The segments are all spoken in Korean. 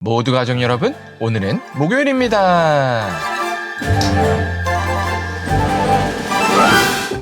모두 가족 여러분, 오늘은 목요일입니다.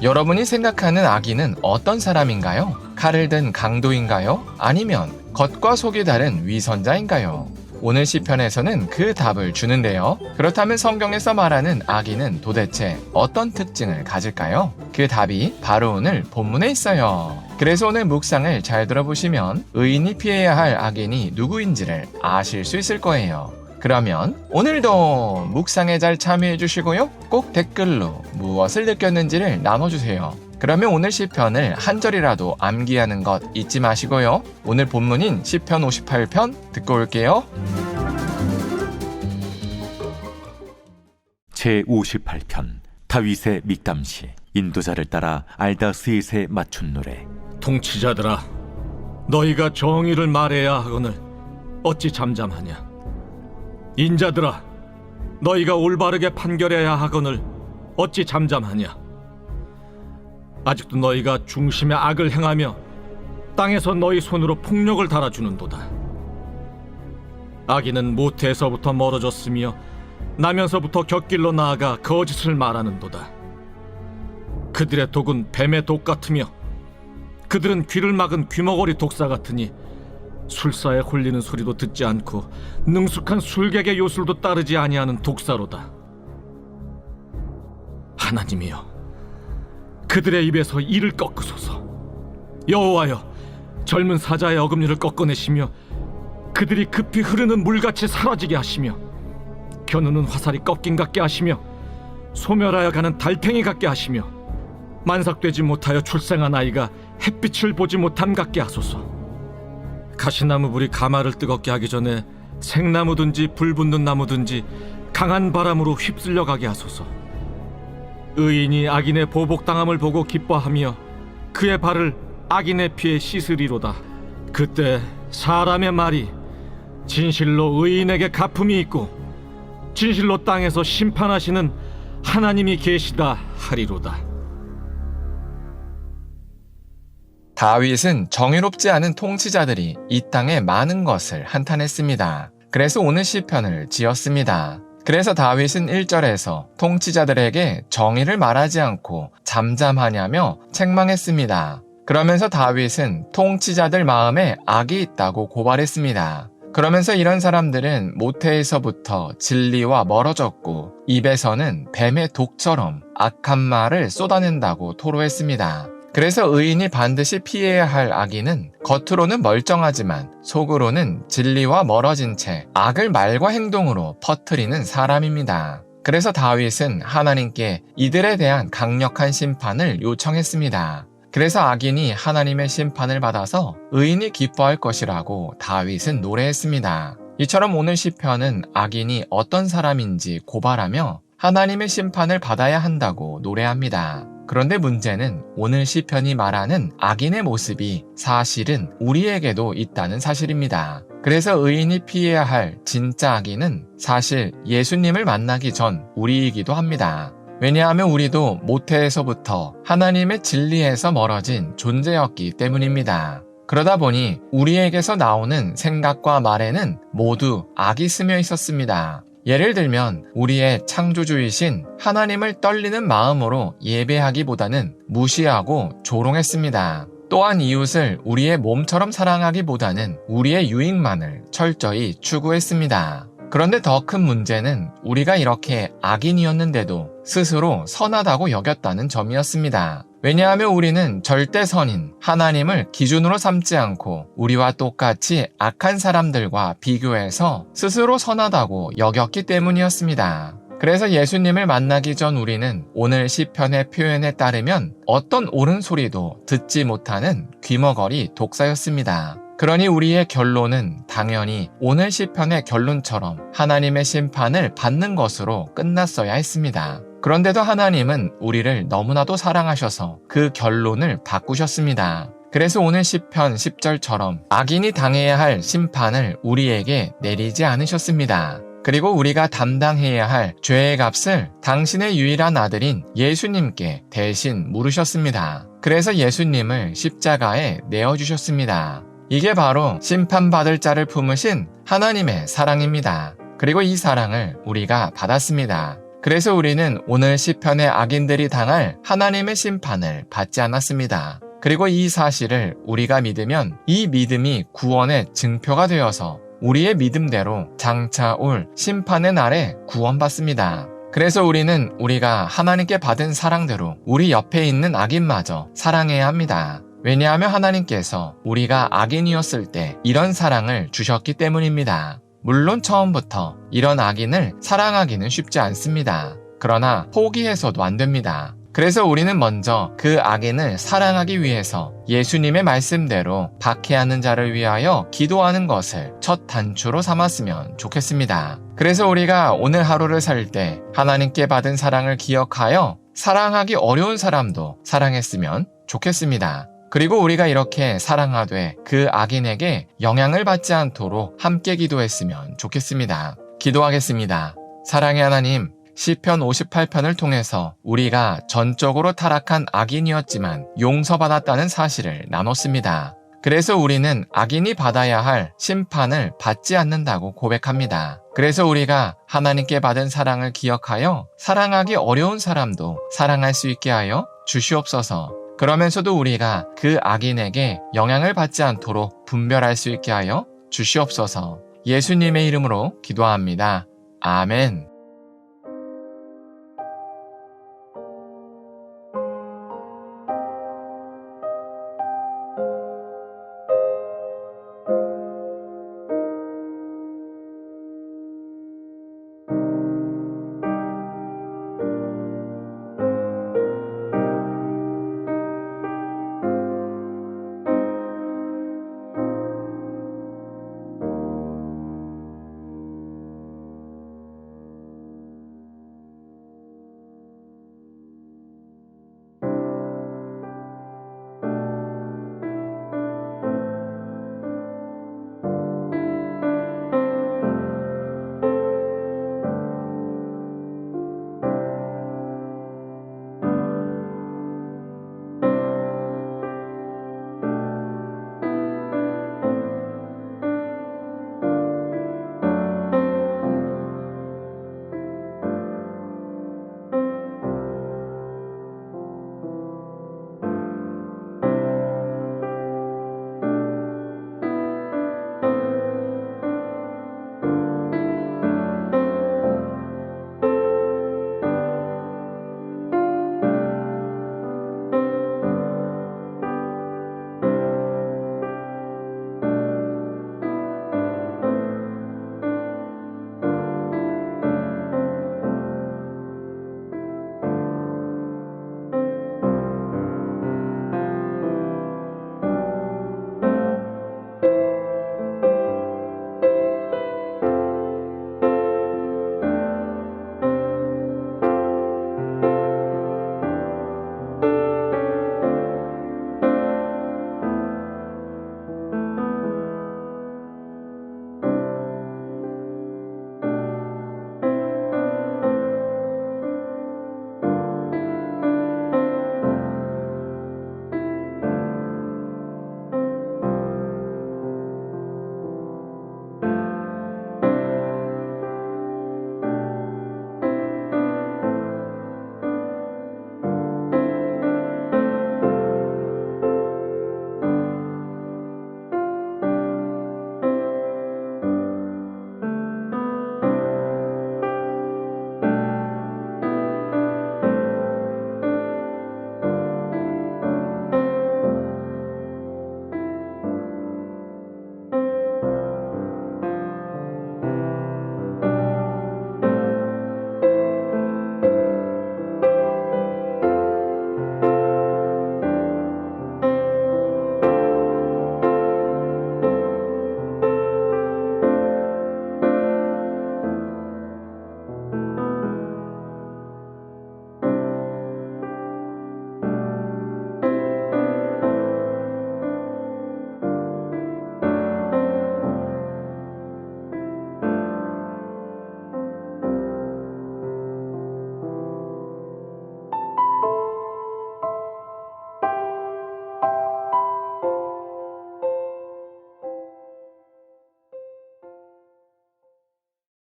여러분이 생각하는 악인은 어떤 사람인가요? 칼을 든 강도인가요? 아니면 겉과 속이 다른 위선자인가요? 오늘 시편에서는 그 답을 주는데요. 그렇다면 성경에서 말하는 악인은 도대체 어떤 특징을 가질까요? 그 답이 바로 오늘 본문에 있어요. 그래서 오늘 묵상을 잘 들어보시면 의인이 피해야 할 악인이 누구인지를 아실 수 있을 거예요. 그러면 오늘도 묵상에 잘 참여해 주시고요. 꼭 댓글로 무엇을 느꼈는지를 나눠주세요. 그러면 오늘 시편을 한 절이라도 암기하는 것 잊지 마시고요. 오늘 본문인 시편 58편 듣고 올게요. 제58편 다윗의 믹담시. 인도자를 따라 알다스잇에 맞춘 노래. 통치자들아, 너희가 정의를 말해야 하거늘 어찌 잠잠하냐? 인자들아, 너희가 올바르게 판결해야 하거늘 어찌 잠잠하냐? 아직도 너희가 중심의 악을 행하며 땅에서 너희 손으로 폭력을 달아주는도다. 악인은 모태에서부터 멀어졌으며 나면서부터 곁길로 나아가 거짓을 말하는도다. 그들의 독은 뱀의 독 같으며 그들은 귀를 막은 귀머거리 독사 같으니 술사에 홀리는 소리도 듣지 않고 능숙한 술객의 요술도 따르지 아니하는 독사로다. 하나님이여, 그들의 입에서 이를 꺾으소서. 여호와여, 젊은 사자의 어금니를 꺾어내시며 그들이 급히 흐르는 물같이 사라지게 하시며 겨누는 화살이 꺾인 같게 하시며 소멸하여 가는 달팽이 같게 하시며 만삭되지 못하여 출생한 아이가 햇빛을 보지 못함 같게 하소서. 가시나무 불이 가마를 뜨겁게 하기 전에 생나무든지 불 붙는 나무든지 강한 바람으로 휩쓸려 가게 하소서. 의인이 악인의 보복당함을 보고 기뻐하며 그의 발을 악인의 피에 씻으리로다. 그때 사람의 말이 진실로 의인에게 갚음이 있고 진실로 땅에서 심판하시는 하나님이 계시다 하리로다. 다윗은 정의롭지 않은 통치자들이 이 땅에 많은 것을 한탄했습니다. 그래서 오늘 시편을 지었습니다. 그래서 다윗은 1절에서 통치자들에게 정의를 말하지 않고 잠잠하냐며 책망했습니다. 그러면서 다윗은 통치자들 마음에 악이 있다고 고발했습니다. 그러면서 이런 사람들은 모태에서부터 진리와 멀어졌고 입에서는 뱀의 독처럼 악한 말을 쏟아낸다고 토로했습니다. 그래서 의인이 반드시 피해야 할 악인은 겉으로는 멀쩡하지만 속으로는 진리와 멀어진 채 악을 말과 행동으로 퍼뜨리는 사람입니다. 그래서 다윗은 하나님께 이들에 대한 강력한 심판을 요청했습니다. 그래서 악인이 하나님의 심판을 받아서 의인이 기뻐할 것이라고 다윗은 노래했습니다. 이처럼 오늘 시편은 악인이 어떤 사람인지 고발하며 하나님의 심판을 받아야 한다고 노래합니다. 그런데 문제는 오늘 시편이 말하는 악인의 모습이 사실은 우리에게도 있다는 사실입니다. 그래서 의인이 피해야 할 진짜 악인은 사실 예수님을 만나기 전 우리이기도 합니다. 왜냐하면 우리도 모태에서부터 하나님의 진리에서 멀어진 존재였기 때문입니다. 그러다 보니 우리에게서 나오는 생각과 말에는 모두 악이 스며 있었습니다. 예를 들면 우리의 창조주이신 하나님을 떨리는 마음으로 예배하기보다는 무시하고 조롱했습니다. 또한 이웃을 우리의 몸처럼 사랑하기보다는 우리의 유익만을 철저히 추구했습니다. 그런데 더 큰 문제는 우리가 이렇게 악인이었는데도 스스로 선하다고 여겼다는 점이었습니다. 왜냐하면 우리는 절대 선인 하나님을 기준으로 삼지 않고 우리와 똑같이 악한 사람들과 비교해서 스스로 선하다고 여겼기 때문이었습니다. 그래서 예수님을 만나기 전 우리는 오늘 시편의 표현에 따르면 어떤 옳은 소리도 듣지 못하는 귀머거리 독사였습니다. 그러니 우리의 결론은 당연히 오늘 시편의 결론처럼 하나님의 심판을 받는 것으로 끝났어야 했습니다. 그런데도 하나님은 우리를 너무나도 사랑하셔서 그 결론을 바꾸셨습니다. 그래서 오늘 시편 10절처럼 악인이 당해야 할 심판을 우리에게 내리지 않으셨습니다. 그리고 우리가 담당해야 할 죄의 값을 당신의 유일한 아들인 예수님께 대신 물으셨습니다. 그래서 예수님을 십자가에 내어주셨습니다. 이게 바로 심판받을 자를 품으신 하나님의 사랑입니다. 그리고 이 사랑을 우리가 받았습니다. 그래서 우리는 오늘 시편의 악인들이 당할 하나님의 심판을 받지 않았습니다. 그리고 이 사실을 우리가 믿으면 이 믿음이 구원의 증표가 되어서 우리의 믿음대로 장차 올 심판의 날에 구원받습니다. 그래서 우리는 우리가 하나님께 받은 사랑대로 우리 옆에 있는 악인마저 사랑해야 합니다. 왜냐하면 하나님께서 우리가 악인이었을 때 이런 사랑을 주셨기 때문입니다. 물론 처음부터 이런 악인을 사랑하기는 쉽지 않습니다. 그러나 포기해서도 안 됩니다. 그래서 우리는 먼저 그 악인을 사랑하기 위해서 예수님의 말씀대로 박해하는 자를 위하여 기도하는 것을 첫 단추로 삼았으면 좋겠습니다. 그래서 우리가 오늘 하루를 살 때 하나님께 받은 사랑을 기억하여 사랑하기 어려운 사람도 사랑했으면 좋겠습니다. 그리고 우리가 이렇게 사랑하되 그 악인에게 영향을 받지 않도록 함께 기도했으면 좋겠습니다. 기도하겠습니다. 사랑의 하나님, 시편 58편을 통해서 우리가 전적으로 타락한 악인이었지만 용서받았다는 사실을 나눴습니다. 그래서 우리는 악인이 받아야 할 심판을 받지 않는다고 고백합니다. 그래서 우리가 하나님께 받은 사랑을 기억하여 사랑하기 어려운 사람도 사랑할 수 있게 하여 주시옵소서. 그러면서도 우리가 그 악인에게 영향을 받지 않도록 분별할 수 있게 하여 주시옵소서. 예수님의 이름으로 기도합니다. 아멘.